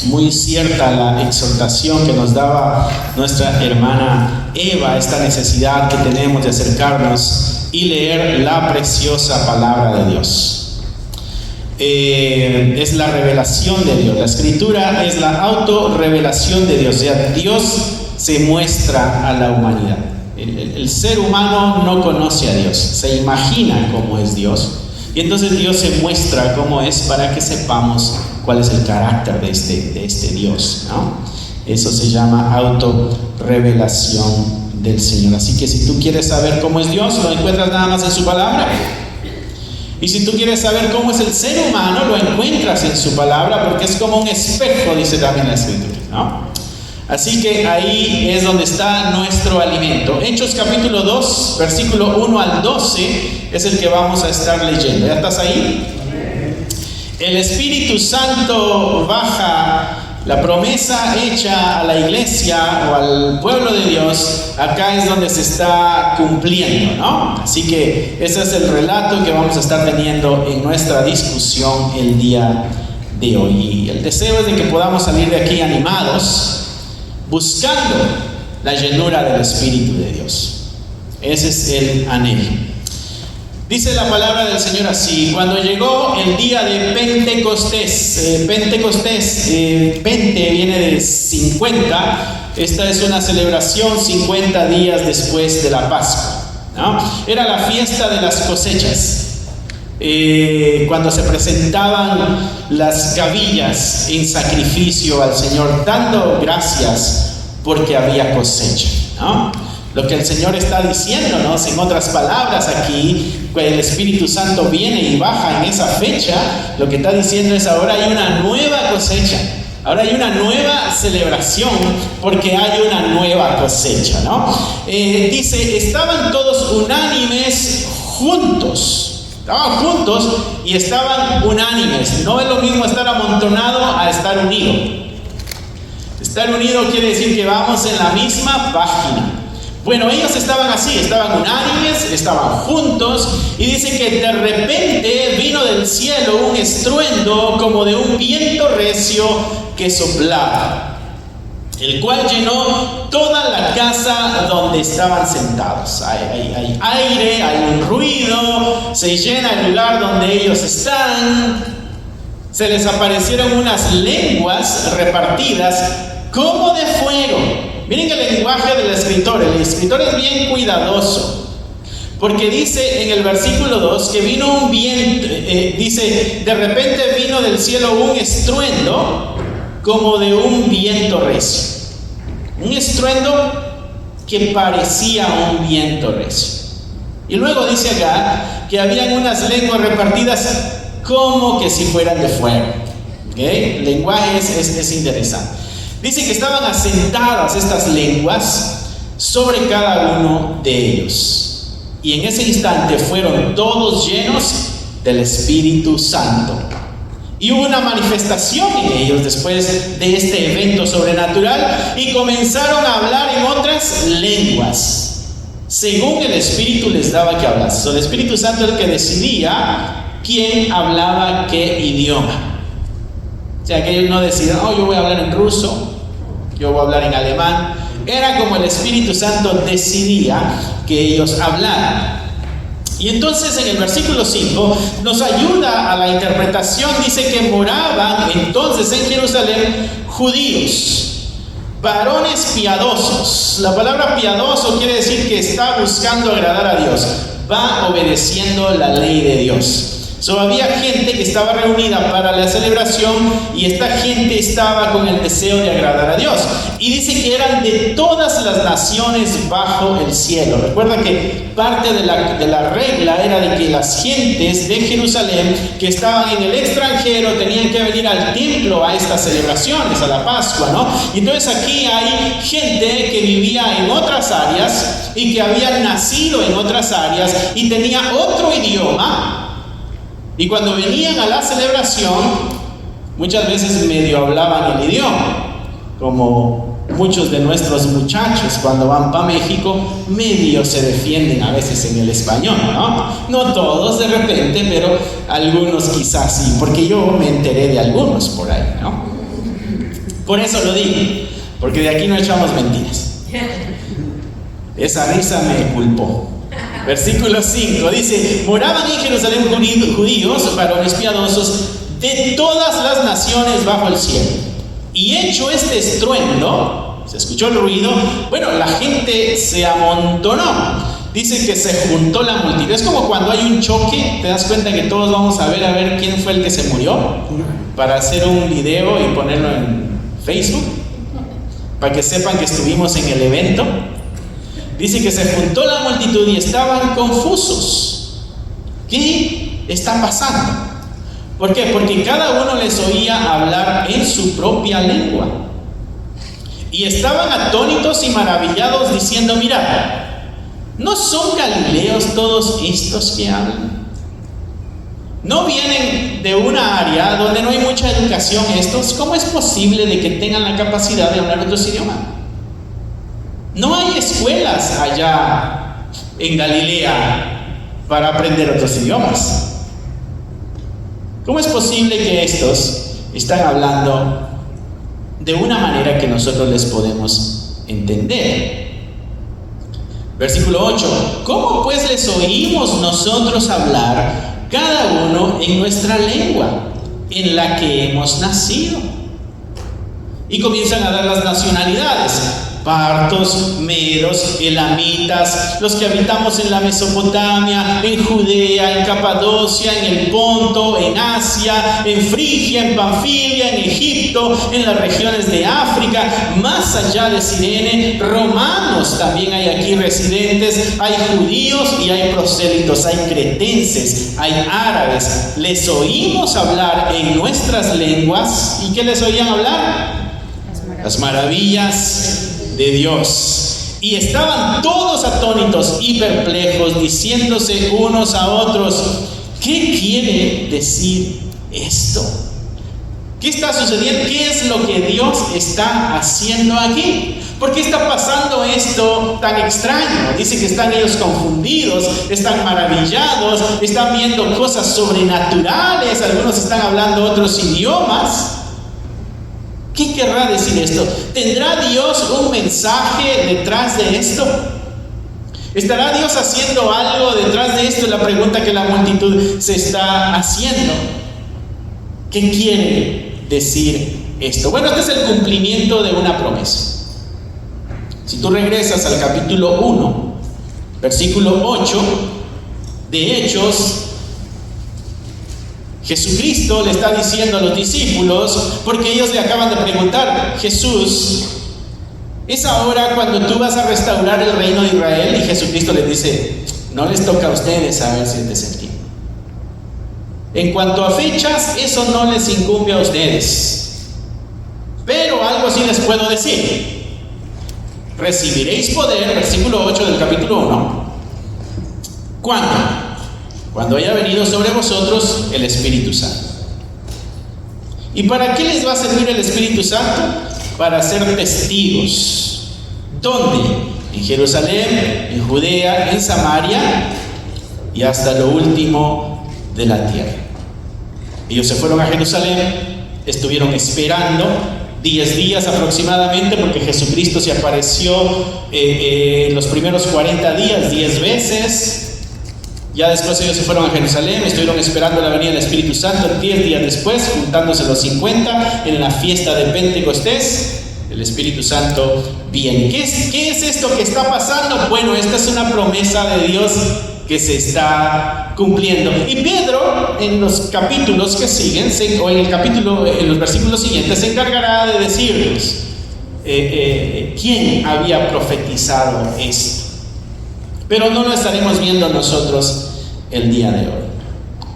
muy cierta la exhortación que nos daba nuestra hermana Eva, esta necesidad que tenemos de acercarnos y leer la preciosa palabra de Dios. Es la revelación de Dios. La escritura es la autorrevelación de Dios. O sea, Dios se muestra a la humanidad. El ser humano no conoce a Dios, se imagina cómo es Dios, y entonces Dios se muestra cómo es para que sepamos cuál es el carácter de este Dios, ¿no? Eso se llama autorrevelación del Señor. Así que si tú quieres saber cómo es Dios, lo encuentras nada más en su palabra. Y si tú quieres saber cómo es el ser humano, lo encuentras en su palabra, porque es como un espejo, dice también la escritura, ¿no? Así que ahí es donde está nuestro alimento. Hechos capítulo 2, versículo 1 al 12 es el que vamos a estar leyendo. ¿Ya estás ahí? El Espíritu Santo baja, la promesa hecha a la iglesia o al pueblo de Dios, acá es donde se está cumpliendo, ¿no? Así que ese es el relato que vamos a estar teniendo en nuestra discusión el día de hoy. Y el deseo es de que podamos salir de aquí animados, buscando la llenura del Espíritu de Dios. Ese es el anhelo. Dice la palabra del Señor así: cuando llegó el día de Pentecostés, Pente viene de 50, esta es una celebración 50 días después de la Pascua, ¿no? Era la fiesta de las cosechas. Cuando se presentaban las gavillas en sacrificio al Señor, dando gracias porque había cosecha, ¿no? Lo que el Señor está diciéndonos, en otras palabras aquí, el Espíritu Santo viene y baja en esa fecha, lo que está diciendo es: ahora hay una nueva cosecha, ahora hay una nueva celebración, porque hay una nueva cosecha, ¿no? Dice, estaban todos unánimes juntos. Estaban juntos y estaban unánimes. No es lo mismo estar amontonado a estar unido. Estar unido quiere decir que vamos en la misma página. Bueno, ellos estaban así, estaban unánimes, estaban juntos, y dice que de repente vino del cielo un estruendo como de un viento recio que soplaba, el cual llenó toda la casa donde estaban sentados. Hay aire, hay un ruido, se llena el lugar donde ellos están. Se les aparecieron unas lenguas repartidas como de fuego. Miren el lenguaje del escritor. El escritor es bien cuidadoso, porque dice en el versículo 2 que vino un viento, dice, de repente vino del cielo un estruendo como de un viento recio. Un estruendo que parecía un viento recio. Y luego dice acá que habían unas lenguas repartidas como que si fueran de fuego. ¿Okay? El lenguaje es interesante. Dice que estaban asentadas estas lenguas sobre cada uno de ellos. Y en ese instante fueron todos llenos del Espíritu Santo. Y hubo una manifestación en ellos después de este evento sobrenatural, y comenzaron a hablar en otras lenguas, según el Espíritu les daba que hablasen. El Espíritu Santo es el que decidía quién hablaba qué idioma. O sea, que ellos no decían: oh, yo voy a hablar en ruso, yo voy a hablar en alemán. Era como el Espíritu Santo decidía que ellos hablaran. Y entonces en el versículo 5 nos ayuda a la interpretación. Dice que moraban entonces en Jerusalén judíos, varones piadosos. La palabra piadoso quiere decir que está buscando agradar a Dios, va obedeciendo la ley de Dios. Había gente que estaba reunida para la celebración, y esta gente estaba con el deseo de agradar a Dios. Y dice que eran de todas las naciones bajo el cielo. Recuerda que parte de la regla era de que las gentes de Jerusalén que estaban en el extranjero tenían que venir al templo a estas celebraciones, a la Pascua, ¿no? Y entonces aquí hay gente que vivía en otras áreas y que había nacido en otras áreas y tenía otro idioma. Y cuando venían a la celebración, muchas veces medio hablaban el idioma, como muchos de nuestros muchachos cuando van para México, medio se defienden a veces en el español, ¿no? No todos de repente, pero algunos quizás sí, porque yo me enteré de algunos por ahí, ¿no? Por eso lo digo, porque de aquí no echamos mentiras. Esa risa me culpó. Versículo 5 dice: moraban en Jerusalén judíos, varones piadosos, de todas las naciones bajo el cielo. Y hecho este estruendo, se escuchó el ruido, bueno, la gente se amontonó. Dice que se juntó la multitud. Es como cuando hay un choque, te das cuenta que todos vamos a ver quién fue el que se murió, para hacer un video y ponerlo en Facebook, para que sepan que estuvimos en el evento. Dice que se juntó la multitud y estaban confusos. ¿Qué está pasando? ¿Por qué? Porque cada uno les oía hablar en su propia lengua. Y estaban atónitos y maravillados, diciendo: mirad, ¿no son galileos todos estos que hablan? ¿No vienen de una área donde no hay mucha educación estos? ¿Cómo es posible de que tengan la capacidad de hablar otros idiomas? No hay escuelas allá en Galilea para aprender otros idiomas. ¿Cómo es posible que estos están hablando de una manera que nosotros les podemos entender? Versículo 8: ¿cómo pues les oímos nosotros hablar cada uno en nuestra lengua en la que hemos nacido? Y comienzan a dar las nacionalidades: partos, medos, elamitas, los que habitamos en la Mesopotamia, en Judea, en Capadocia, en el Ponto, en Asia, en Frigia, en Panfilia, en Egipto, en las regiones de África, más allá de Cirene. Romanos también hay aquí residentes, hay judíos y hay prosélitos, hay cretenses, hay árabes. Les oímos hablar en nuestras lenguas. ¿Y qué les oían hablar? Las maravillas de Dios. Y estaban todos atónitos y perplejos, diciéndose unos a otros: ¿qué quiere decir esto? ¿Qué está sucediendo? ¿Qué es lo que Dios está haciendo aquí? ¿Por qué está pasando esto tan extraño? Dice que están ellos confundidos, están maravillados, están viendo cosas sobrenaturales, algunos están hablando otros idiomas. ¿Qué querrá decir esto? ¿Tendrá Dios un mensaje detrás de esto? ¿Estará Dios haciendo algo detrás de esto? Es la pregunta que la multitud se está haciendo. ¿Qué quiere decir esto? Bueno, este es el cumplimiento de una promesa. Si tú regresas al capítulo 1, versículo 8 de Hechos, Jesucristo le está diciendo a los discípulos, porque ellos le acaban de preguntar: Jesús, ¿es ahora cuando tú vas a restaurar el reino de Israel? Y Jesucristo les dice: no les toca a ustedes saber si es de ese tiempo. En cuanto a fechas, eso no les incumbe a ustedes. Pero algo sí les puedo decir: recibiréis poder, versículo 8 del capítulo 1. ¿Cuándo? Cuando haya venido sobre vosotros el Espíritu Santo. ¿Y para qué les va a servir el Espíritu Santo? Para ser testigos. ¿Dónde? En Jerusalén, en Judea, en Samaria y hasta lo último de la tierra. Ellos se fueron a Jerusalén, estuvieron esperando 10 días aproximadamente, porque Jesucristo se apareció los primeros 40 días 10 veces. Ya después ellos se fueron a Jerusalén, estuvieron esperando la venida del Espíritu Santo. 10 días después, juntándose los 50 en la fiesta de Pentecostés, el Espíritu Santo viene. ¿Qué es esto que está pasando? Bueno, esta es una promesa de Dios que se está cumpliendo. Y Pedro, en los capítulos que siguen, o en los versículos siguientes, se encargará de decirnos quién había profetizado esto. Pero no lo estaremos viendo nosotros el día de hoy.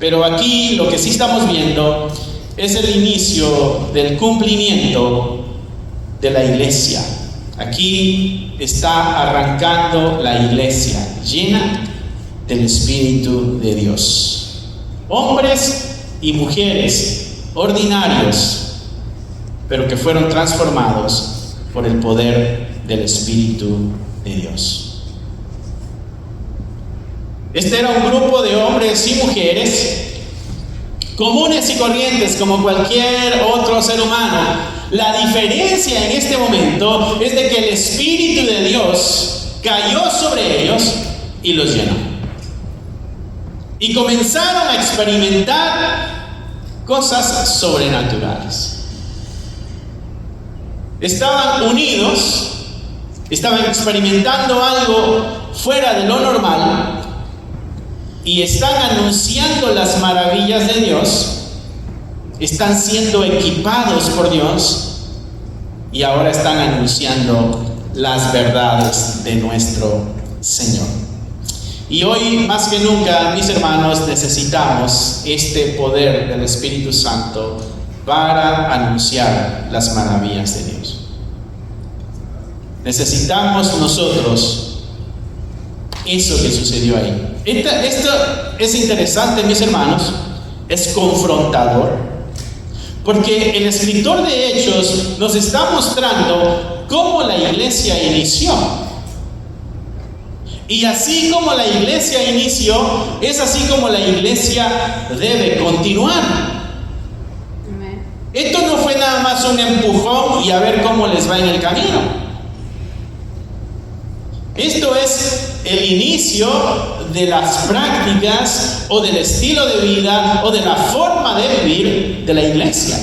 Pero aquí lo que sí estamos viendo es el inicio del cumplimiento de la iglesia. Aquí está arrancando la iglesia llena del Espíritu de Dios. Hombres y mujeres ordinarios, pero que fueron transformados por el poder del Espíritu de Dios. Este era un grupo de hombres y mujeres comunes y corrientes como cualquier otro ser humano. La diferencia en este momento es de que el Espíritu de Dios cayó sobre ellos y los llenó. Y comenzaron a experimentar cosas sobrenaturales. Estaban unidos, estaban experimentando algo fuera de lo normal y están anunciando las maravillas de Dios, están siendo equipados por Dios y ahora están anunciando las verdades de nuestro Señor. Y hoy más que nunca, mis hermanos, necesitamos este poder del Espíritu Santo para anunciar las maravillas de Dios. Necesitamos nosotros eso que sucedió ahí. Esto es interesante, mis hermanos, es confrontador, porque el escritor de Hechos nos está mostrando cómo la iglesia inició. Y así como la iglesia inició, es así como la iglesia debe continuar. Esto no fue nada más un empujón y a ver cómo les va en el camino. Esto es el inicio de las prácticas o del estilo de vida o de la forma de vivir de la iglesia.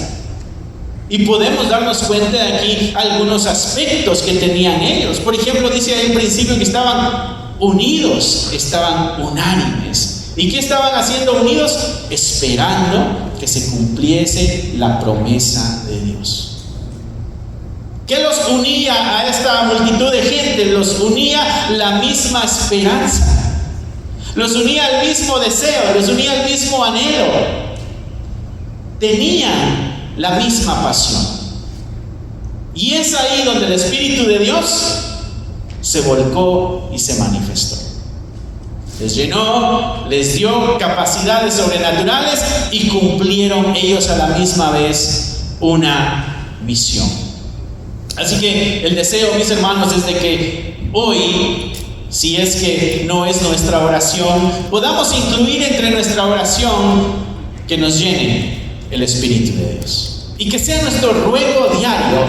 Y podemos darnos cuenta de aquí algunos aspectos que tenían ellos. Por ejemplo, dice ahí al principio que estaban unidos, estaban unánimes. ¿Y qué estaban haciendo unidos? Esperando que se cumpliese la promesa de Dios. ¿Qué los unía a esta multitud de gente? Los unía la misma esperanza, los unía el mismo deseo, los unía el mismo anhelo. Tenían la misma pasión. Y es ahí donde el Espíritu de Dios se volcó y se manifestó. Les llenó, les dio capacidades sobrenaturales y cumplieron ellos a la misma vez una misión. Así que el deseo, mis hermanos, es de que hoy, si es que no es nuestra oración, podamos incluir entre nuestra oración que nos llene el Espíritu de Dios. Y que sea nuestro ruego diario,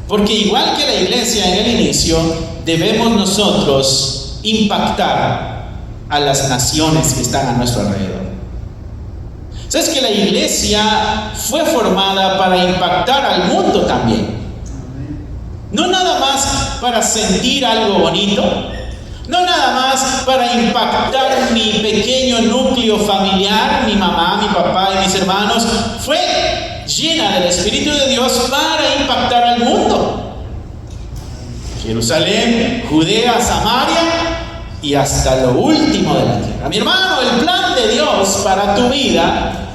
porque igual que la iglesia en el inicio, debemos nosotros impactar a las naciones que están a nuestro alrededor. ¿Sabes que la iglesia fue formada para impactar al mundo también? No nada más para sentir algo bonito, no nada más para impactar mi pequeño núcleo familiar, mi mamá, mi papá y mis hermanos. Fue llena del Espíritu de Dios para impactar al mundo. Jerusalén, Judea, Samaria y hasta lo último de la tierra. Mi hermano, el plan de Dios para tu vida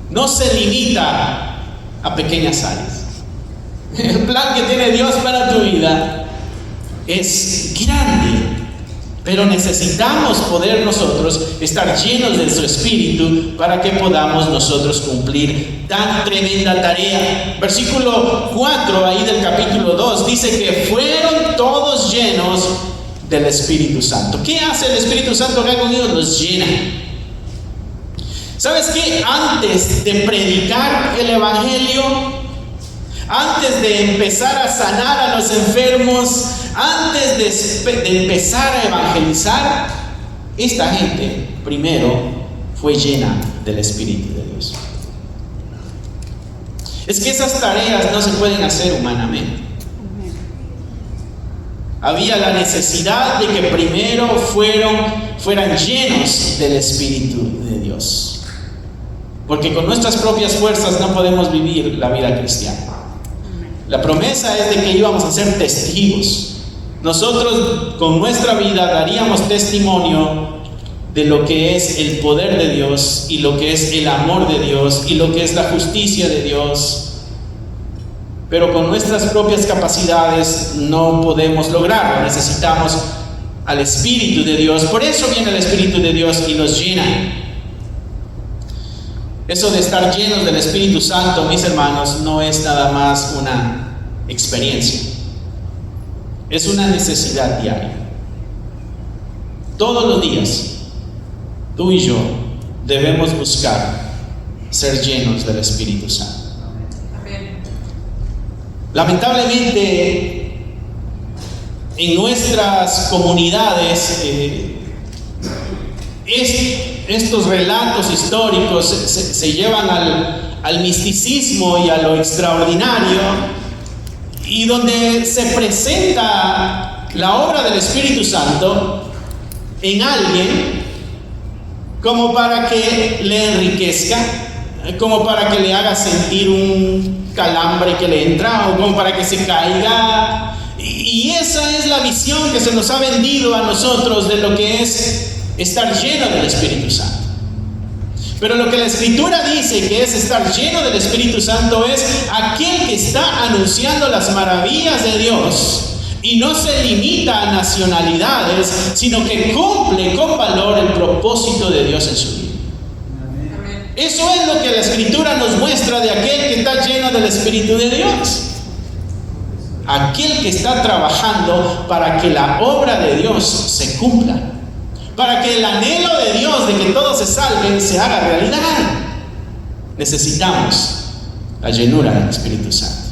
no se limita a pequeñas áreas. El plan que tiene Dios para tu vida es grande, pero necesitamos poder nosotros estar llenos de su Espíritu para que podamos nosotros cumplir tan tremenda tarea. Versículo 4 ahí del capítulo 2 dice que fueron todos llenos del Espíritu Santo. ¿Qué hace el Espíritu Santo acá con ellos? Los llena. ¿Sabes qué? Antes de predicar el Evangelio, antes de empezar a sanar a los enfermos, antes de empezar a evangelizar, esta gente primero fue llena del Espíritu de Dios. Es que esas tareas no se pueden hacer humanamente. Había la necesidad de que primero fueran llenos del Espíritu de Dios. Porque con nuestras propias fuerzas no podemos vivir la vida cristiana. La promesa es de que íbamos a ser testigos. Nosotros con nuestra vida daríamos testimonio de lo que es el poder de Dios y lo que es el amor de Dios y lo que es la justicia de Dios. Pero con nuestras propias capacidades no podemos lograrlo. Necesitamos al Espíritu de Dios. Por eso viene el Espíritu de Dios y nos llena. Eso de estar llenos del Espíritu Santo, mis hermanos, no es nada más una experiencia. Es una necesidad diaria. Todos los días, tú y yo debemos buscar ser llenos del Espíritu Santo. Lamentablemente, en nuestras comunidades, estos relatos históricos se llevan al misticismo y a lo extraordinario, y donde se presenta la obra del Espíritu Santo en alguien como para que le enriquezca, como para que le haga sentir un calambre que le entra, o como para que se caiga. Y esa es la visión que se nos ha vendido a nosotros de lo que es estar lleno del Espíritu Santo. Pero lo que la Escritura dice que es estar lleno del Espíritu Santo es aquel que está anunciando las maravillas de Dios y no se limita a nacionalidades, sino que cumple con valor el propósito de Dios en su vida. Eso es lo que la Escritura nos muestra de aquel que está lleno del Espíritu de Dios. Aquel que está trabajando para que la obra de Dios se cumpla, para que el anhelo de Dios de que todos se salven se haga realidad. Necesitamos la llenura del Espíritu Santo,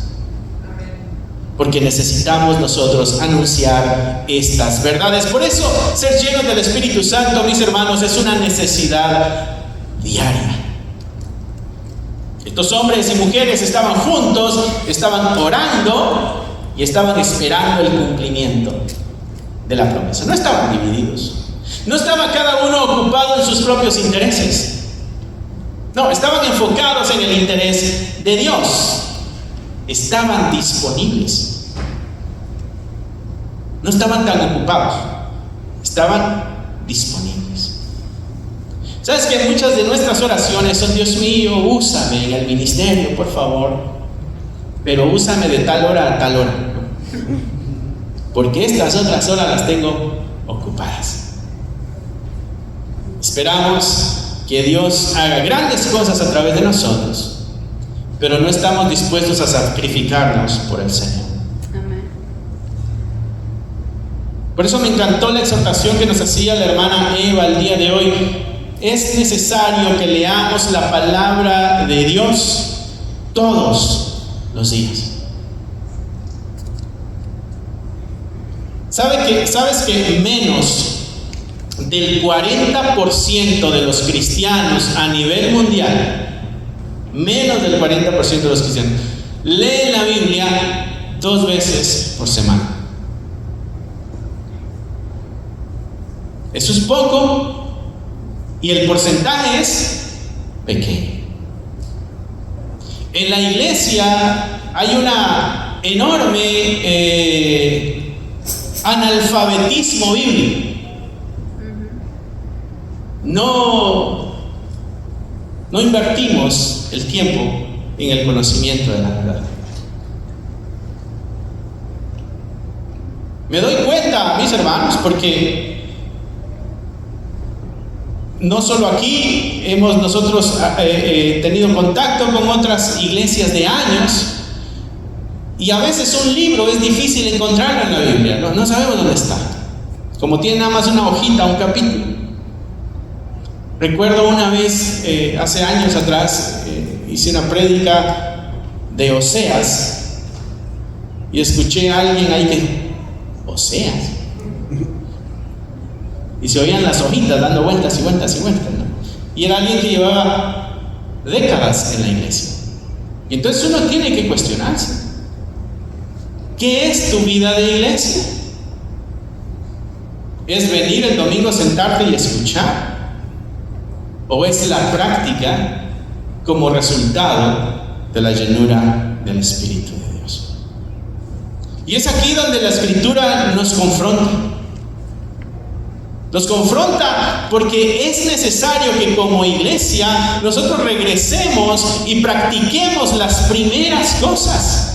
porque necesitamos nosotros anunciar estas verdades. Por eso, ser llenos del Espíritu Santo, mis hermanos, es una necesidad diaria. Estos hombres y mujeres estaban juntos, estaban orando y estaban esperando el cumplimiento de la promesa. No estaban divididos. No estaba cada uno ocupado en sus propios intereses. No, estaban enfocados en el interés de Dios. Estaban disponibles. No estaban tan ocupados. Estaban disponibles. ¿Sabes que muchas de nuestras oraciones son: Dios mío, úsame en el ministerio, por favor, pero úsame de tal hora a tal hora, porque estas otras horas las tengo ocupadas? Esperamos que Dios haga grandes cosas a través de nosotros, pero no estamos dispuestos a sacrificarnos por el Señor. Amén. Por eso me encantó la exhortación que nos hacía la hermana Eva el día de hoy. Es necesario que leamos la palabra de Dios todos los días. ¿Sabes que menos del 40% de los cristianos a nivel mundial, menos del 40% de los cristianos, leen la Biblia 2 veces por semana? Eso es poco. Y el porcentaje es pequeño. En la iglesia hay una enorme analfabetismo bíblico. No invertimos el tiempo en el conocimiento de la verdad. Me doy cuenta, mis hermanos, porque no solo aquí hemos nosotros tenido contacto con otras iglesias de años, y a veces un libro es difícil encontrarlo en la Biblia, no sabemos dónde está, como tiene nada más una hojita, un capítulo. Recuerdo una vez, hace años atrás, hice una prédica de Oseas y escuché a alguien ahí que: Oseas. Y se oían las hojitas dando vueltas y vueltas y vueltas, ¿no? Y era alguien que llevaba décadas en la iglesia. Y entonces uno tiene que cuestionarse: ¿qué es tu vida de iglesia? ¿Es venir el domingo, sentarte y escuchar? ¿O es la práctica como resultado de la llenura del Espíritu de Dios? Y es aquí donde la Escritura nos confronta. Nos confronta porque es necesario que como iglesia nosotros regresemos y practiquemos las primeras cosas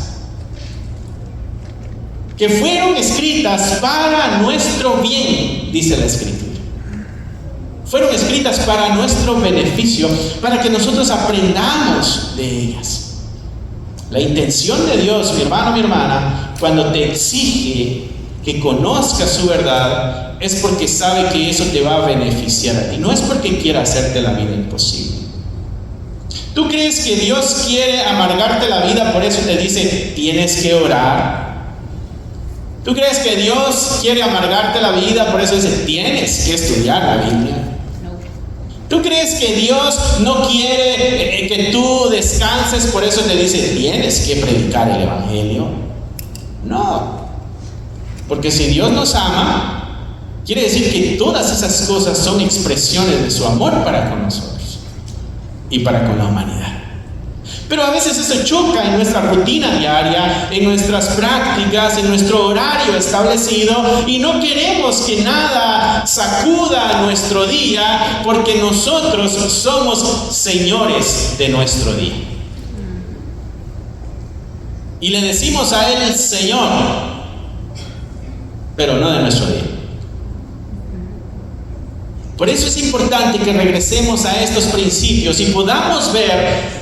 que fueron escritas para nuestro bien, dice la Escritura. Fueron escritas para nuestro beneficio, para que nosotros aprendamos de ellas. La intención de Dios, mi hermano, mi hermana, cuando te exige que conozcas su verdad, es porque sabe que eso te va a beneficiar a ti. No es porque quiera hacerte la vida imposible. ¿Tú crees que Dios quiere amargarte la vida, por eso te dice, tienes que orar? ¿Tú crees que Dios quiere amargarte la vida, por eso dice, tienes que estudiar la Biblia? ¿Tú crees que Dios no quiere que tú descanses, por eso te dice, tienes que predicar el Evangelio? No. Porque si Dios nos ama, quiere decir que todas esas cosas son expresiones de su amor para con nosotros y para con la humanidad. Pero a veces eso choca en nuestra rutina diaria, en nuestras prácticas, en nuestro horario establecido, y no queremos que nada sacuda nuestro día, porque nosotros somos señores de nuestro día. Y le decimos a Él Señor, pero no de nuestro día. Por eso es importante que regresemos a estos principios y podamos ver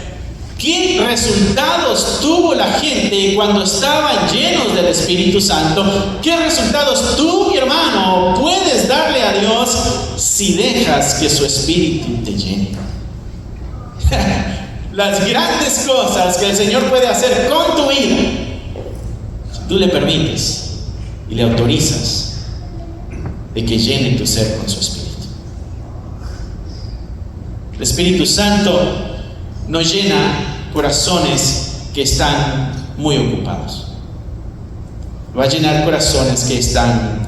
¿qué resultados tuvo la gente cuando estaban llenos del Espíritu Santo? ¿Qué resultados tú, mi hermano, puedes darle a Dios si dejas que su Espíritu te llene? Las grandes cosas que el Señor puede hacer con tu vida, si tú le permites y le autorizas de que llene tu ser con su Espíritu. El Espíritu Santo nos llena corazones que están muy ocupados. Va a llenar corazones que están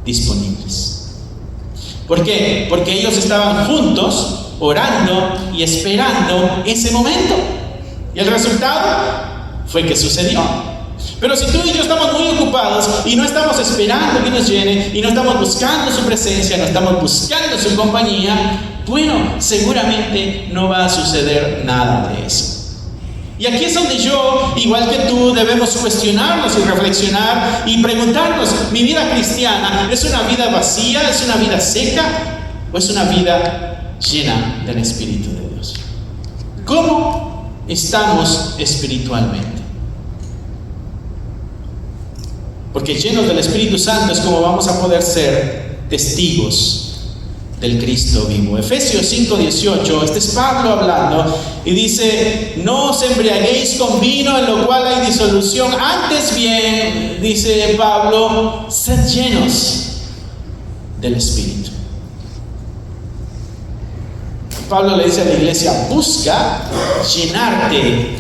disponibles. ¿Por qué? Porque ellos estaban juntos, orando y esperando ese momento. Y el resultado fue que sucedió. Pero si tú y yo estamos muy ocupados y no estamos esperando que nos llene, y no estamos buscando su presencia, no estamos buscando su compañía, bueno, seguramente no va a suceder nada de eso. Y aquí es donde yo, igual que tú, debemos cuestionarnos y reflexionar y preguntarnos, ¿mi vida cristiana es una vida vacía, es una vida seca o es una vida llena del Espíritu de Dios? ¿Cómo estamos espiritualmente? Porque llenos del Espíritu Santo es como vamos a poder ser testigos del Cristo vivo. Efesios 5:18, este es Pablo hablando, y dice, no os embriaguéis con vino en lo cual hay disolución, antes bien, dice Pablo, sed llenos del Espíritu. Pablo le dice a la iglesia, busca llenarte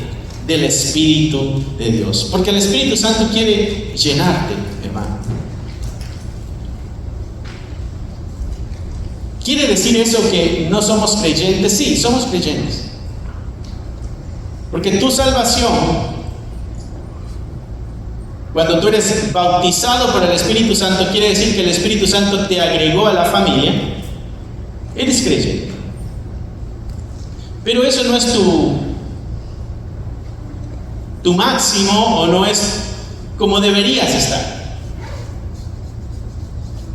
del Espíritu de Dios, porque el Espíritu Santo quiere llenarte, hermano. ¿Quiere decir eso que no somos creyentes? Sí, somos creyentes. Porque tu salvación, cuando tú eres bautizado por el Espíritu Santo, quiere decir que el Espíritu Santo te agregó a la familia. Eres creyente. Pero eso no es tu máximo, o no es como deberías estar.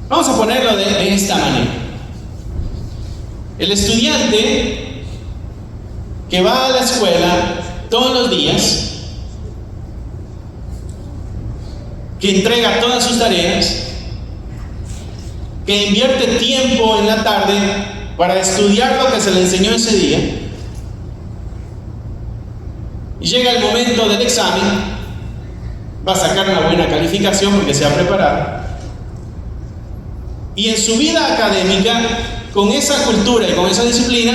Vamos a ponerlo de esta manera. El estudiante que va a la escuela todos los días, que entrega todas sus tareas, que invierte tiempo en la tarde para estudiar lo que se le enseñó ese día, y llega el momento del examen, va a sacar una buena calificación porque se ha preparado, y en su vida académica, con esa cultura y con esa disciplina,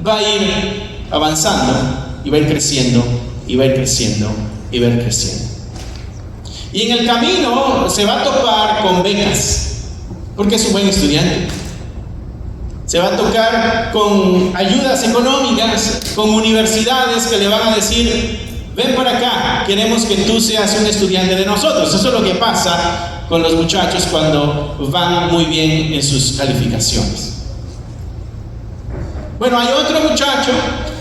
va a ir avanzando y va a ir creciendo y va a ir creciendo y va a ir creciendo. Y en el camino se va a topar con becas, porque es un buen estudiante. Se va a tocar con ayudas económicas, con universidades que le van a decir, ven para acá, queremos que tú seas un estudiante de nosotros. Eso es lo que pasa con los muchachos cuando van muy bien en sus calificaciones. Bueno, hay otro muchacho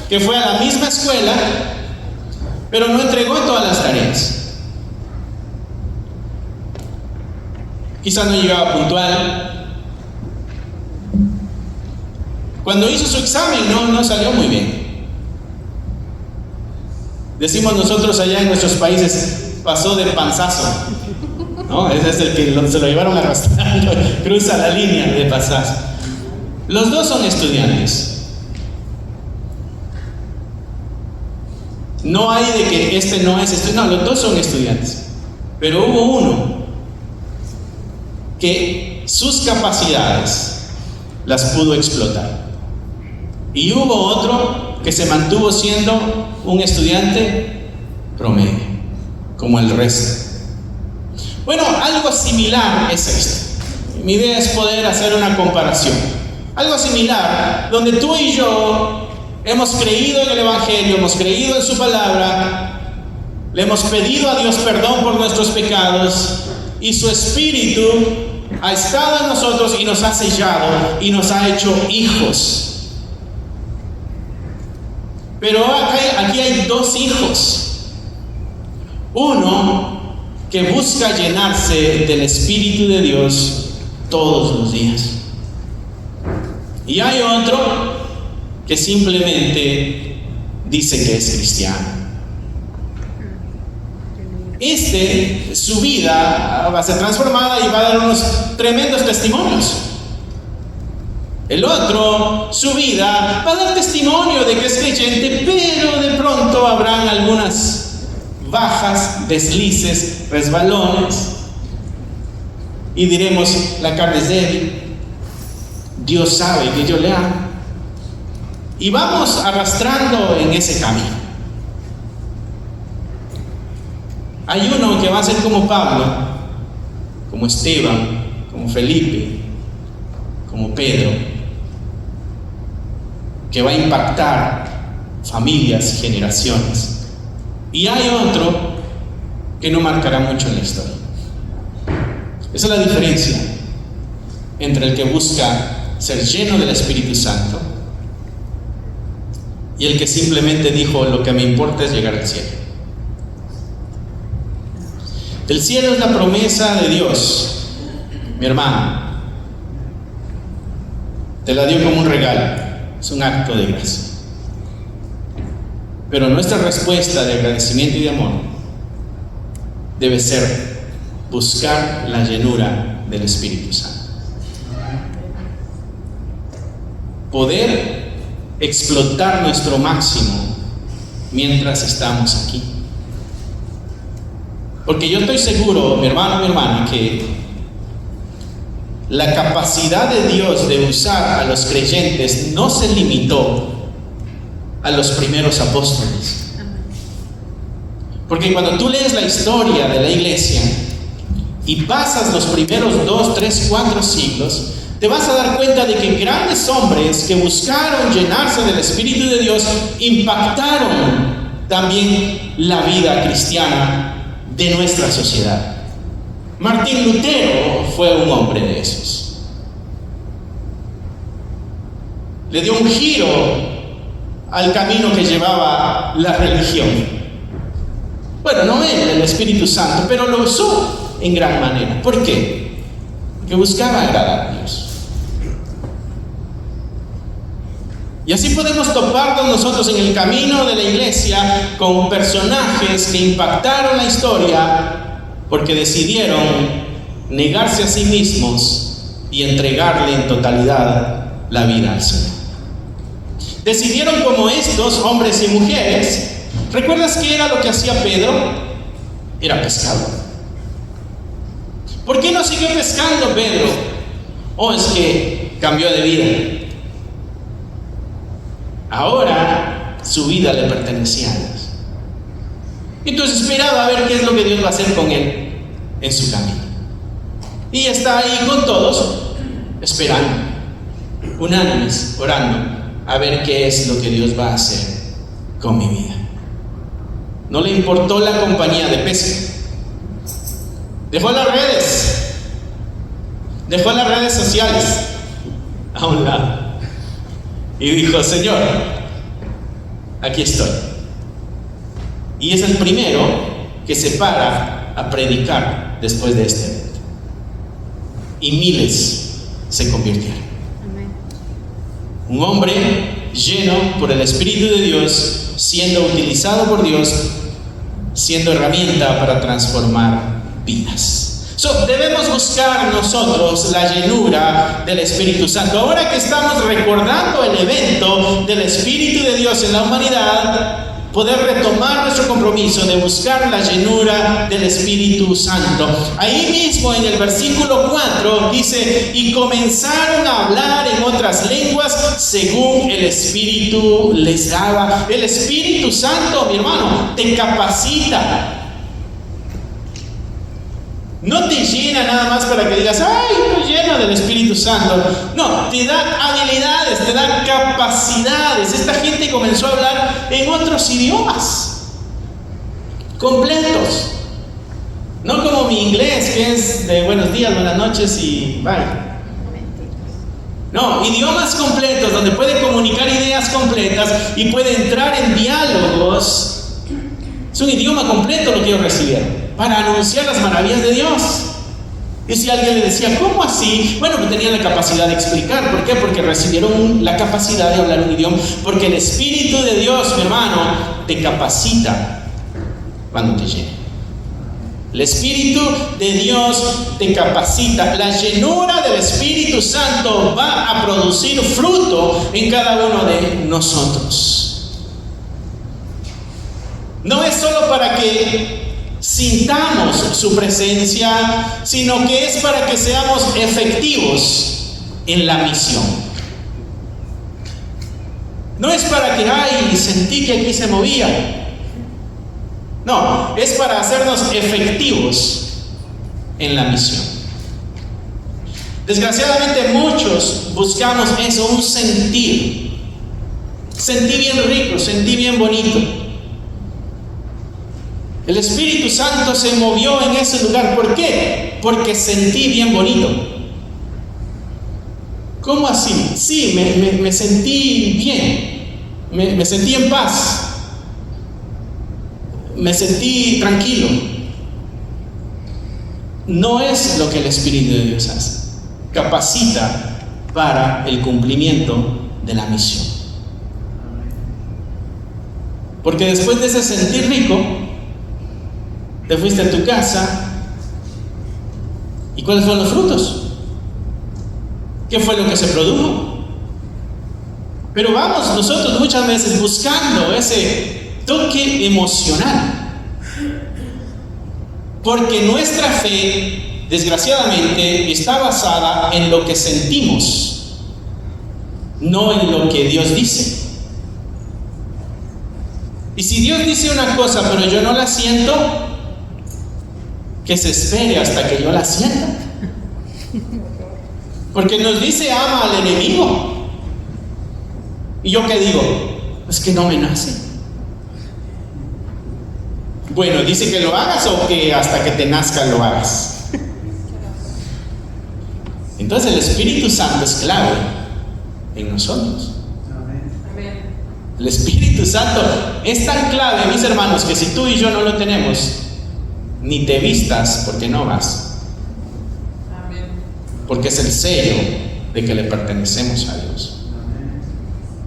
que fue a la misma escuela, pero no entregó todas las tareas. Quizás no llegaba puntual. Cuando hizo su examen no salió muy bien. Decimos nosotros allá en nuestros países, pasó de panzazo, ¿no? Ese es el que se lo llevaron arrastrando, cruza la línea de pasaje. Los dos son estudiantes. No hay de que este no es estudiante, no, los dos son estudiantes. Pero hubo uno que sus capacidades las pudo explotar. Y hubo otro que se mantuvo siendo un estudiante promedio, como el resto. Bueno, algo similar es esto. Mi idea es poder hacer una comparación. Algo similar, donde tú y yo hemos creído en el Evangelio, hemos creído en su palabra, le hemos pedido a Dios perdón por nuestros pecados, y su Espíritu ha estado en nosotros y nos ha sellado y nos ha hecho hijos. Pero aquí hay dos hijos. Uno que busca llenarse del Espíritu de Dios todos los días. Y hay otro que simplemente dice que es cristiano. Su vida va a ser transformada y va a dar unos tremendos testimonios. El otro, su vida va a dar testimonio de que es creyente, pero de pronto habrán algunas bajas, deslices, resbalones. Y diremos, la carne es débil, Dios sabe que yo le amo. Y vamos arrastrando en ese camino. Hay uno que va a ser como Pablo, como Esteban, como Felipe, como Pedro, que va a impactar familias, generaciones. Y hay otro que no marcará mucho en la historia. Esa es la diferencia entre el que busca ser lleno del Espíritu Santo y el que simplemente dijo: lo que me importa es llegar al cielo. El cielo es la promesa de Dios, mi hermano. Te la dio como un regalo, es un acto de gracia. Pero nuestra respuesta de agradecimiento y de amor debe ser buscar la llenura del Espíritu Santo. Poder explotar nuestro máximo mientras estamos aquí. Porque yo estoy seguro, mi hermano, mi hermana, que la capacidad de Dios de usar a los creyentes no se limitó a los primeros apóstoles. Porque cuando tú lees la historia de la iglesia y pasas los primeros 2, 3, 4 siglos, te vas a dar cuenta de que grandes hombres que buscaron llenarse del Espíritu de Dios impactaron también la vida cristiana de nuestra sociedad. Martín Lutero fue un hombre de esos. Le dio un giro al camino que llevaba la religión. Bueno, no él, el Espíritu Santo, pero lo usó en gran manera. ¿Por qué? Porque buscaba agradar a Dios. Y así podemos toparnos nosotros en el camino de la iglesia con personajes que impactaron la historia porque decidieron negarse a sí mismos y entregarle en totalidad la vida al Señor. Decidieron como estos, hombres y mujeres. ¿Recuerdas qué era lo que hacía Pedro? Era pescador. ¿Por qué no siguió pescando Pedro? Es que cambió de vida. Ahora su vida le pertenecía a Dios. Entonces esperaba a ver qué es lo que Dios va a hacer con él en su camino. Y está ahí con todos, esperando, unánimes, orando, a ver qué es lo que Dios va a hacer con mi vida. No le importó la compañía de pesca. Dejó las redes sociales a un lado. Y dijo: Señor, aquí estoy. Y es el primero que se para a predicar después de este evento. Y miles se convirtieron. Amén. Un hombre lleno por el Espíritu de Dios, siendo utilizado por Dios, siendo herramienta para transformar vidas. Debemos buscar nosotros la llenura del Espíritu Santo. Ahora que estamos recordando el evento del Espíritu de Dios en la humanidad, poder retomar nuestro compromiso de buscar la llenura del Espíritu Santo. Ahí mismo en el versículo 4 dice: y comenzaron a hablar en otras lenguas según el Espíritu les daba. El Espíritu Santo, mi hermano, te capacita. No te llena nada más para que digas: ay, estoy lleno del Espíritu Santo. No, te da habilidades, te da capacidades. Esta gente comenzó a hablar en otros idiomas completos. No como mi inglés, que es de buenos días, buenas noches y bye. No, idiomas completos donde puede comunicar ideas completas y puede entrar en diálogos. Es un idioma completo lo que ellos recibieron para anunciar las maravillas de Dios. Y si alguien le decía: ¿cómo así? Bueno, pues tenían la capacidad de explicar. ¿Por qué? Porque recibieron la capacidad de hablar un idioma. Porque el Espíritu de Dios, mi hermano, te capacita cuando te llena. El Espíritu de Dios te capacita. La llenura del Espíritu Santo va a producir fruto en cada uno de nosotros. No es solo para que sintamos su presencia, sino que es para que seamos efectivos en la misión. No es para que, ay, sentí que aquí se movía. No, es para hacernos efectivos en la misión. Desgraciadamente muchos buscamos eso, un sentir. Sentí bien rico, sentí bien bonito. El Espíritu Santo se movió en ese lugar. ¿Por qué? Porque sentí bien bonito. ¿Cómo así? Sí, me sentí bien. Me sentí en paz. Me sentí tranquilo. No es lo que el Espíritu de Dios hace. Capacita para el cumplimiento de la misión. Porque después de ese sentir rico, te fuiste a tu casa. ¿Y cuáles fueron los frutos? ¿Qué fue lo que se produjo? Pero vamos nosotros muchas veces buscando ese toque emocional. Porque nuestra fe, desgraciadamente, está basada en lo que sentimos, no en lo que Dios dice. Y si Dios dice una cosa, pero yo no la siento, que se espere hasta que yo la sienta. Porque nos dice: ama al enemigo. ¿Y yo qué digo? Es que no me nace. Bueno, dice que lo hagas o que hasta que te nazca lo hagas. Entonces el Espíritu Santo es clave en nosotros. El Espíritu Santo es tan clave, mis hermanos, que si tú y yo no lo tenemos, ni te vistas porque no vas. Porque es el sello de que le pertenecemos a Dios.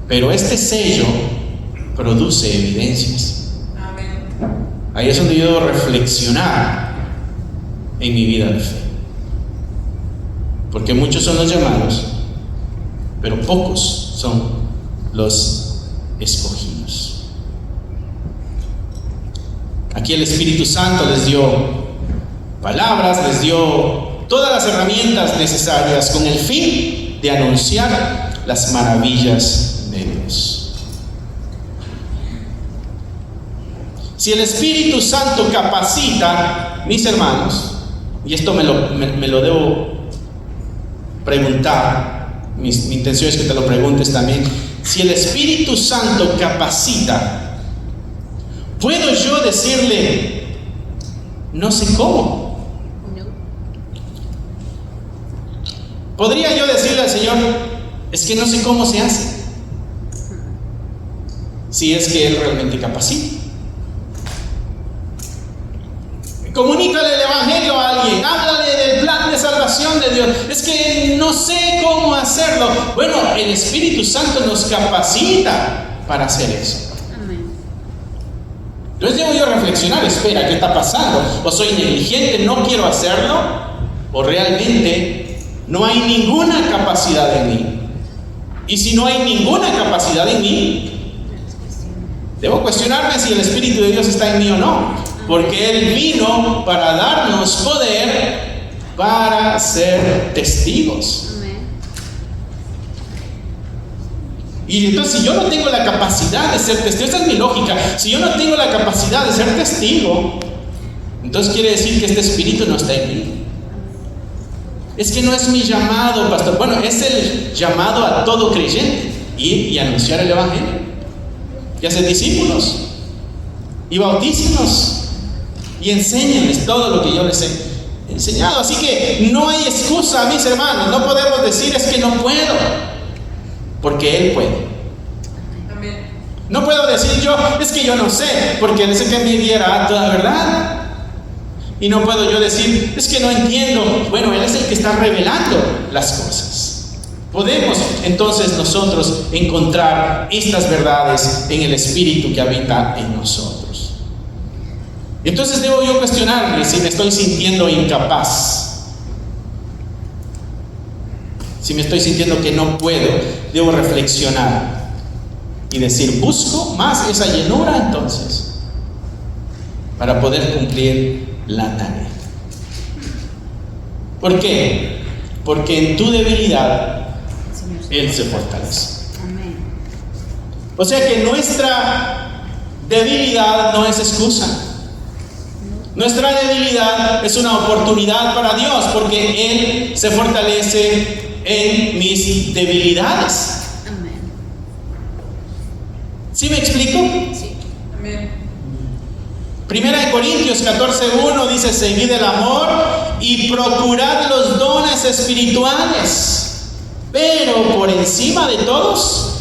Pero este sello produce evidencias. Ahí es donde yo debo reflexionar en mi vida de fe. Porque muchos son los llamados, pero pocos son los escogidos. Aquí el Espíritu Santo les dio palabras, les dio todas las herramientas necesarias con el fin de anunciar las maravillas de Dios. Si el Espíritu Santo capacita, mis hermanos, y esto me lo debo preguntar, mi intención es que te lo preguntes también. Si el Espíritu Santo capacita, ¿puedo yo decirle: no sé cómo? ¿Podría yo decirle al Señor: es que no sé cómo se hace? Si es que Él realmente capacita. Comunícale el Evangelio a alguien, háblale del plan de salvación de Dios. Es que no sé cómo hacerlo. Bueno, el Espíritu Santo nos capacita para hacer eso. Entonces debo yo reflexionar: espera, ¿qué está pasando? ¿O soy negligente, no quiero hacerlo? ¿O realmente no hay ninguna capacidad en mí? Y si no hay ninguna capacidad en mí, Debo cuestionarme si el Espíritu de Dios está en mí o no, porque Él vino para darnos poder para ser testigos. Y entonces, si yo no tengo la capacidad de ser testigo, esa es mi lógica, si yo no tengo la capacidad de ser testigo, entonces quiere decir que este Espíritu no está en mí. Es que no es mi llamado, pastor. Bueno, es el llamado a todo creyente: ir y anunciar el Evangelio, y hacer discípulos, y bautícenos, y enséñenles todo lo que yo les he enseñado. Así que no hay excusa, mis hermanos. No podemos decir es que no puedo, porque Él puede. Amén. No puedo decir yo, es que yo no sé, porque Él es el que me diera toda verdad. Y no puedo yo decir, es que no entiendo. Bueno, Él es el que está revelando las cosas. Podemos entonces nosotros encontrar estas verdades en el Espíritu que habita en nosotros. Entonces debo yo cuestionarme si me estoy sintiendo incapaz, si me estoy sintiendo que no puedo. Debo reflexionar y decir, busco más esa llenura entonces para poder cumplir la tarea. ¿Por qué? Porque en tu debilidad Él se fortalece. O sea que nuestra debilidad no es excusa. Nuestra debilidad es una oportunidad para Dios, porque Él se fortalece en mis debilidades. ¿Sí me explico? Sí. Amén. Primera de Corintios 14:1 dice: seguid el amor y procurad los dones espirituales, pero por encima de todos,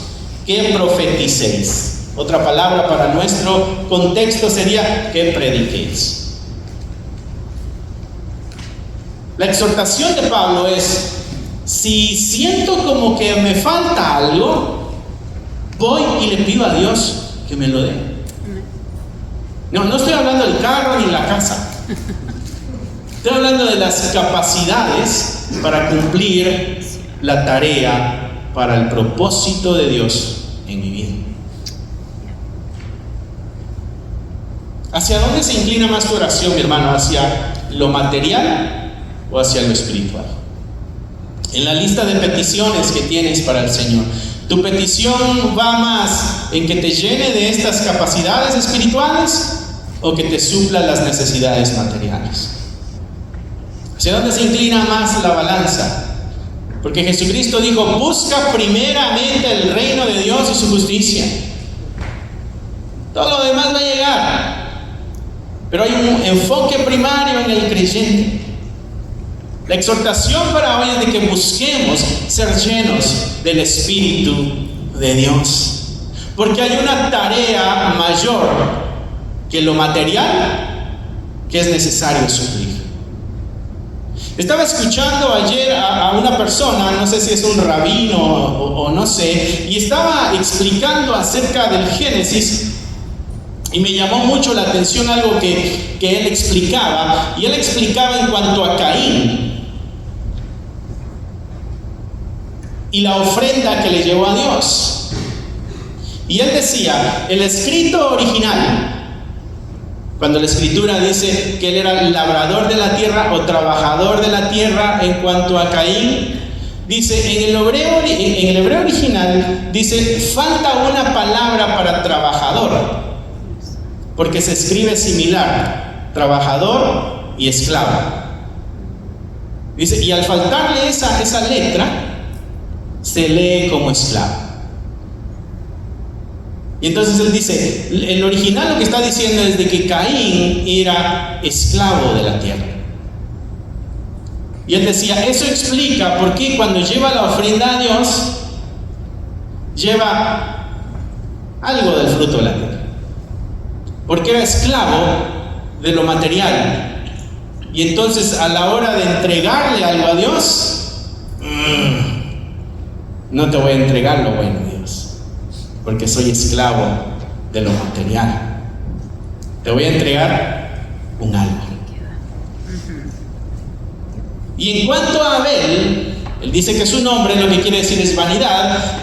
que profeticéis. Otra palabra para nuestro contexto sería que prediquéis. La exhortación de Pablo es: si siento como que me falta algo, voy y le pido a Dios que me lo dé. No estoy hablando del carro ni la casa. Estoy hablando de las capacidades para cumplir la tarea para el propósito de Dios en mi vida. ¿Hacia dónde se inclina más tu oración, mi hermano? ¿Hacia lo material o hacia lo espiritual? En la lista de peticiones que tienes para el Señor, ¿tu petición va más en que te llene de estas capacidades espirituales o que te supla las necesidades materiales? ¿Hacia dónde se inclina más la balanza? Porque Jesucristo dijo: busca primeramente el reino de Dios y su justicia. Todo lo demás va a llegar. Pero hay un enfoque primario en el creyente. La exhortación para hoy es de que busquemos ser llenos del Espíritu de Dios. Porque hay una tarea mayor que lo material que es necesario suplir. Estaba escuchando ayer a una persona, no sé si es un rabino o no sé, y estaba explicando acerca del Génesis, y me llamó mucho la atención algo que él explicaba, y él explicaba en cuanto a Caín y la ofrenda que le llevó a Dios. Y él decía, el escrito original, cuando la escritura dice que él era labrador de la tierra o trabajador de la tierra, en cuanto a Caín, dice en el hebreo original, dice, falta una palabra para trabajador, porque se escribe similar, trabajador y esclavo. Dice, y al faltarle esa letra, se lee como esclavo. Y entonces él dice, el original lo que está diciendo es de que Caín era esclavo de la tierra. Y él decía, eso explica por qué cuando lleva la ofrenda a Dios, lleva algo del fruto de la tierra. Porque era esclavo de lo material. Y entonces a la hora de entregarle algo a Dios, no te voy a entregar lo bueno, Dios, porque soy esclavo de lo material. Te voy a entregar un alma. Y en cuanto a Abel, él dice que su nombre lo que quiere decir es vanidad.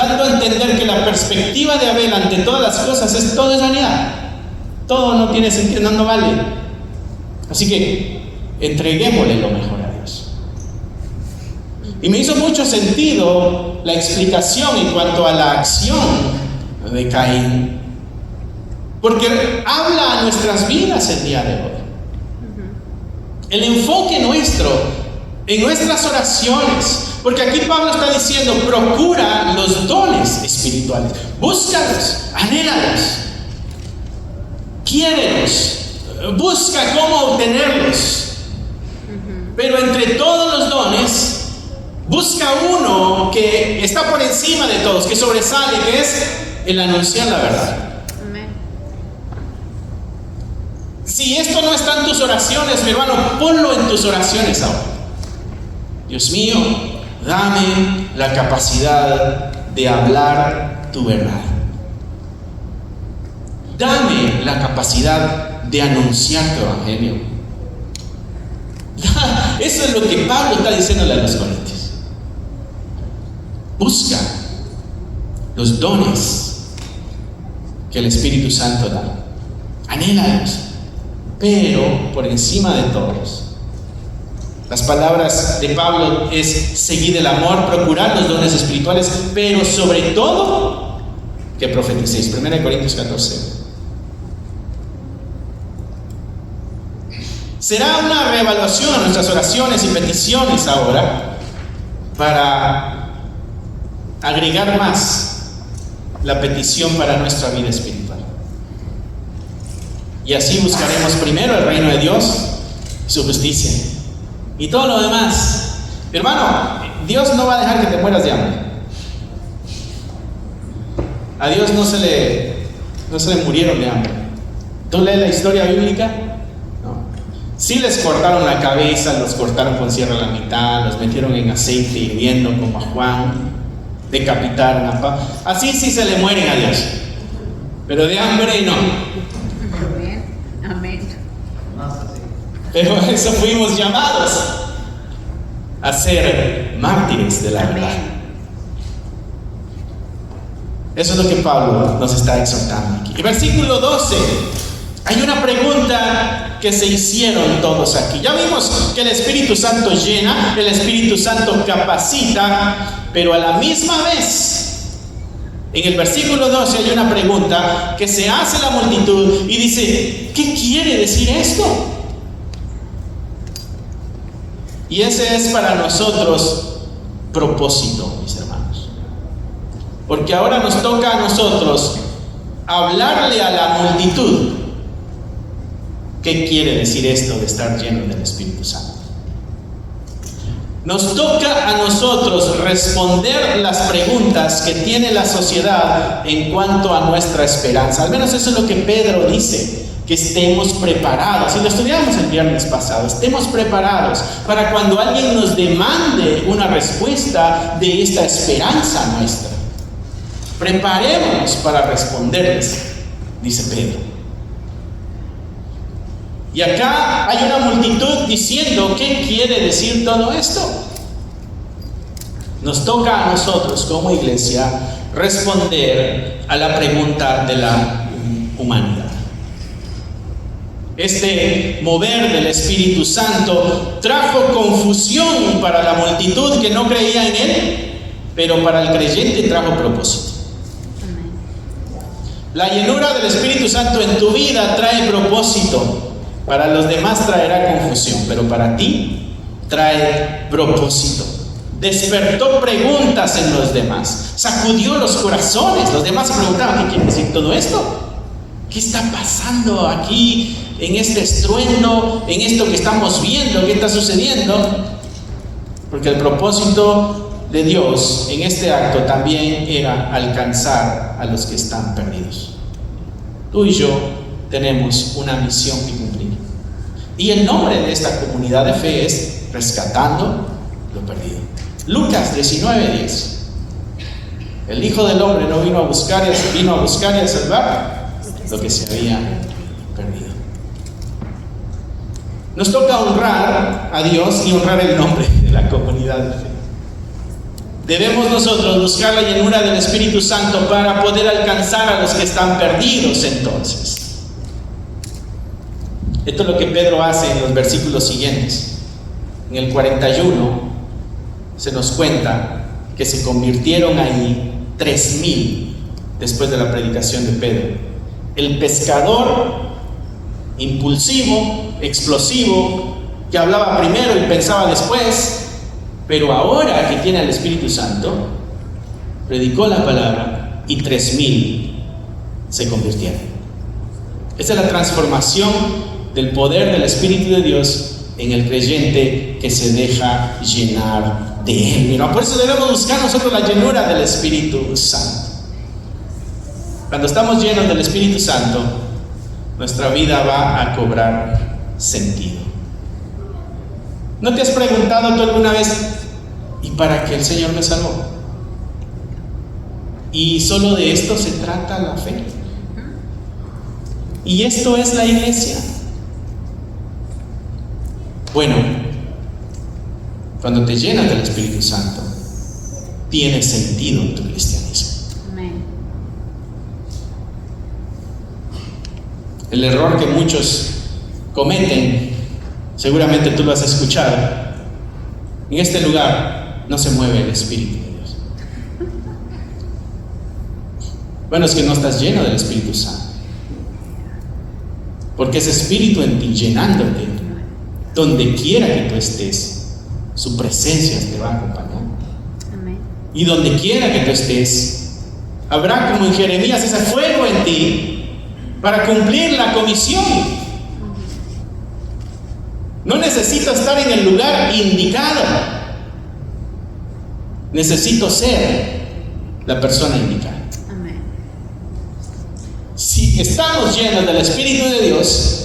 dando a entender que la perspectiva de Abel ante todas las cosas es todo es vanidad. Todo no tiene sentido, no vale. Así que entreguémosle lo mejor a Dios. Y me hizo mucho sentido la explicación en cuanto a la acción de Caín, porque habla a nuestras vidas el día de hoy. El enfoque nuestro en nuestras oraciones, porque aquí Pablo está diciendo: procura los dones espirituales, búscalos, anhélalos, quiérelos, busca cómo obtenerlos. Pero entre todos los dones, busca uno que está por encima de todos, que sobresale, que es el anunciar la verdad. Si esto no está en tus oraciones, mi hermano, ponlo en tus oraciones ahora. Dios mío, dame la capacidad de hablar tu verdad. Dame la capacidad de anunciar tu evangelio. Eso es lo que Pablo está diciéndole a los corintios. Busca los dones que el Espíritu Santo da. Anhélalos. Pero por encima de todos, las palabras de Pablo es: seguid el amor, procurad los dones espirituales, pero sobre todo que profeticéis. 1 Corintios 14. Será una reevaluación de nuestras oraciones y peticiones ahora para agregar más la petición para nuestra vida espiritual. Y así buscaremos primero el reino de Dios y su justicia. Y todo lo demás, hermano, Dios no va a dejar que te mueras de hambre. A Dios no se le murieron de hambre. ¿Tú lees la historia bíblica? No. Sí les cortaron la cabeza, los cortaron con sierra a la mitad, los metieron en aceite hirviendo como a Juan, decapitaron a Pablo. Así sí se le mueren a Dios. Pero de hambre no. Amén. Pero a eso fuimos llamados, a ser mártires de la verdad. Eso es lo que Pablo nos está exhortando aquí. En versículo 12 hay una pregunta que se hicieron todos aquí. Ya vimos que el Espíritu Santo llena, el Espíritu Santo capacita, pero a la misma vez, en el versículo 12 hay una pregunta que se hace la multitud y dice: ¿qué quiere decir esto? Y ese es para nosotros propósito, mis hermanos. Porque ahora nos toca a nosotros hablarle a la multitud qué quiere decir esto de estar lleno del Espíritu Santo. Nos toca a nosotros responder las preguntas que tiene la sociedad en cuanto a nuestra esperanza. Al menos eso es lo que Pedro dice, que estemos preparados. Y lo estudiamos el viernes pasado. Estemos preparados para cuando alguien nos demande una respuesta de esta esperanza nuestra. Preparémonos para responderles, dice Pedro. Y acá hay una multitud diciendo: ¿qué quiere decir todo esto? Nos toca a nosotros como iglesia responder a la pregunta de la humanidad. Este mover del Espíritu Santo trajo confusión para la multitud que no creía en Él, pero para el creyente trajo propósito. La llenura del Espíritu Santo en tu vida trae propósito. Para los demás traerá confusión, pero para ti trae propósito. Despertó preguntas en los demás, sacudió los corazones. Los demás se preguntaban: ¿qué quiere decir todo esto? ¿Qué está pasando aquí en este estruendo, en esto que estamos viendo? ¿Qué está sucediendo? Porque el propósito de Dios en este acto también era alcanzar a los que están perdidos. Tú y yo tenemos una misión que cumplir. Y el nombre de esta comunidad de fe es Rescatando lo Perdido. Lucas 19:10. El Hijo del Hombre no vino a buscar y a salvar lo que se había perdido. Nos toca honrar a Dios y honrar el nombre de la comunidad de fe. Debemos nosotros buscar la llenura del Espíritu Santo para poder alcanzar a los que están perdidos entonces. Esto es lo que Pedro hace en los versículos siguientes. En el 41 se nos cuenta que se convirtieron ahí 3,000 después de la predicación de Pedro. El pescador impulsivo, explosivo, que hablaba primero y pensaba después, pero ahora que tiene al Espíritu Santo, predicó la palabra y 3,000 se convirtieron. Esa es la transformación del poder del Espíritu de Dios en el creyente que se deja llenar de Él. Mira, por eso debemos buscar nosotros la llenura del Espíritu Santo. Cuando estamos llenos del Espíritu Santo, nuestra vida va a cobrar sentido. ¿No te has preguntado tú alguna vez, ¿y para qué el Señor me salvó? Y solo de esto se trata la fe. Y esto es la iglesia. Bueno, cuando te llenas del Espíritu Santo, tiene sentido tu cristianismo. Amén. El error que muchos cometen, seguramente tú lo has escuchado: en este lugar no se mueve el Espíritu de Dios. Bueno, es que no estás lleno del Espíritu Santo, porque ese Espíritu en ti, llenándote, donde quiera que tú estés, su presencia te va a acompañar. Amén. Y donde quiera que tú estés, habrá, como en Jeremías, ese fuego en ti para cumplir la comisión. No necesito estar en el lugar indicado, necesito ser la persona indicada. Amén. Si estamos llenos del Espíritu de Dios,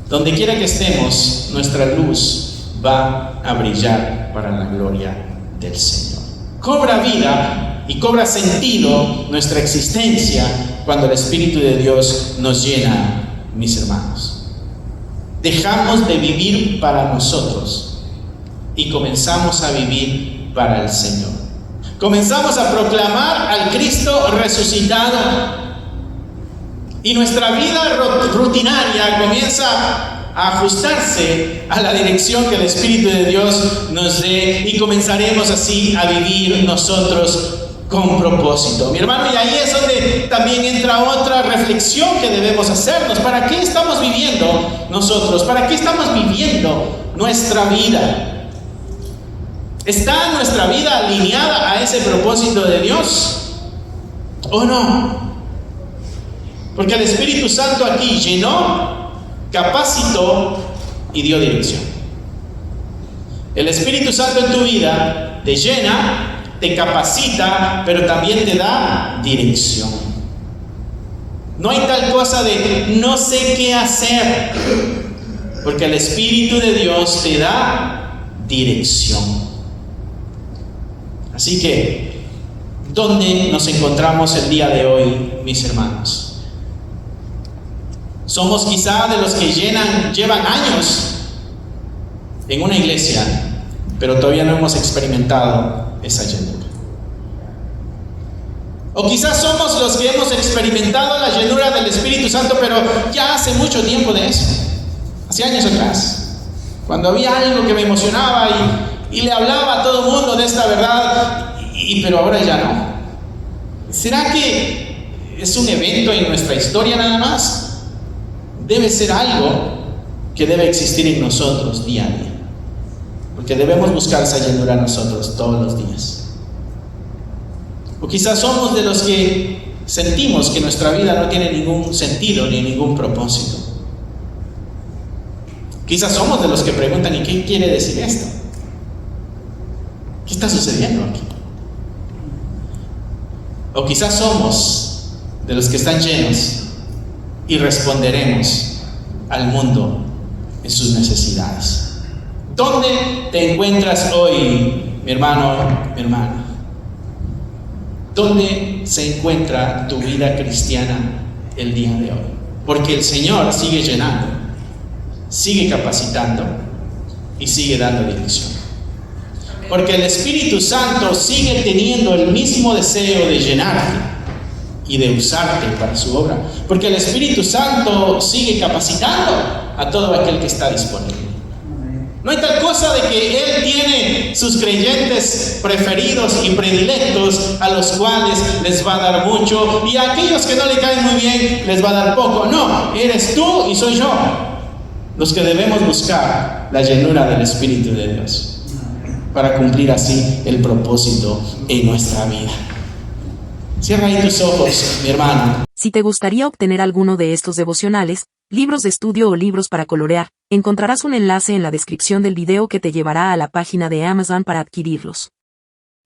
donde quiera que estemos, nuestra luz va a brillar para la gloria del Señor. Cobra vida y cobra sentido nuestra existencia cuando el Espíritu de Dios nos llena, mis hermanos. Dejamos de vivir para nosotros y comenzamos a vivir para el Señor. Comenzamos a proclamar al Cristo resucitado. Y nuestra vida rutinaria comienza a ajustarse a la dirección que el Espíritu de Dios nos dé, y comenzaremos así a vivir nosotros con propósito. Mi hermano, y ahí es donde también entra otra reflexión que debemos hacernos. ¿Para qué estamos viviendo nosotros? ¿Para qué estamos viviendo nuestra vida? ¿Está nuestra vida alineada a ese propósito de Dios o no? Porque el Espíritu Santo aquí llenó, capacitó y dio dirección. El Espíritu Santo en tu vida te llena, te capacita, pero también te da dirección. No hay tal cosa de no sé qué hacer, porque el Espíritu de Dios te da dirección. Así que, ¿dónde nos encontramos el día de hoy, mis hermanos? Somos quizá de los que llevan años en una iglesia, pero todavía no hemos experimentado esa llenura. O quizás somos los que hemos experimentado la llenura del Espíritu Santo, pero ya hace mucho tiempo de eso, hace años atrás, cuando había algo que me emocionaba y le hablaba a todo el mundo de esta verdad, pero ahora ya no. ¿Será que es un evento en nuestra historia nada más? Debe ser algo que debe existir en nosotros día a día, porque debemos buscar esa llenura nosotros todos los días. O quizás somos de los que sentimos que nuestra vida no tiene ningún sentido ni ningún propósito. Quizás somos de los que preguntan: ¿y qué quiere decir esto? ¿Qué está sucediendo aquí? O quizás somos de los que están llenos y responderemos al mundo en sus necesidades. ¿Dónde te encuentras hoy, mi hermano, mi hermana? ¿Dónde se encuentra tu vida cristiana el día de hoy? Porque el Señor sigue llenando, sigue capacitando y sigue dando dirección. Porque el Espíritu Santo sigue teniendo el mismo deseo de llenarte y de usarte para su obra. Porque el Espíritu Santo sigue capacitando a todo aquel que está disponible. No hay tal cosa de que Él tiene sus creyentes preferidos y predilectos a los cuales les va a dar mucho y a aquellos que no le caen muy bien les va a dar poco. No, eres tú y soy yo los que debemos buscar la llenura del Espíritu de Dios para cumplir así el propósito en nuestra vida. Cierra ahí tus ojos, mi hermano. Si te gustaría obtener alguno de estos devocionales, libros de estudio o libros para colorear, encontrarás un enlace en la descripción del video que te llevará a la página de Amazon para adquirirlos.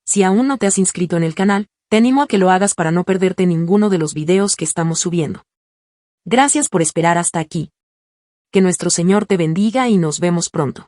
Si aún no te has inscrito en el canal, te animo a que lo hagas para no perderte ninguno de los videos que estamos subiendo. Gracias por esperar hasta aquí. Que nuestro Señor te bendiga y nos vemos pronto.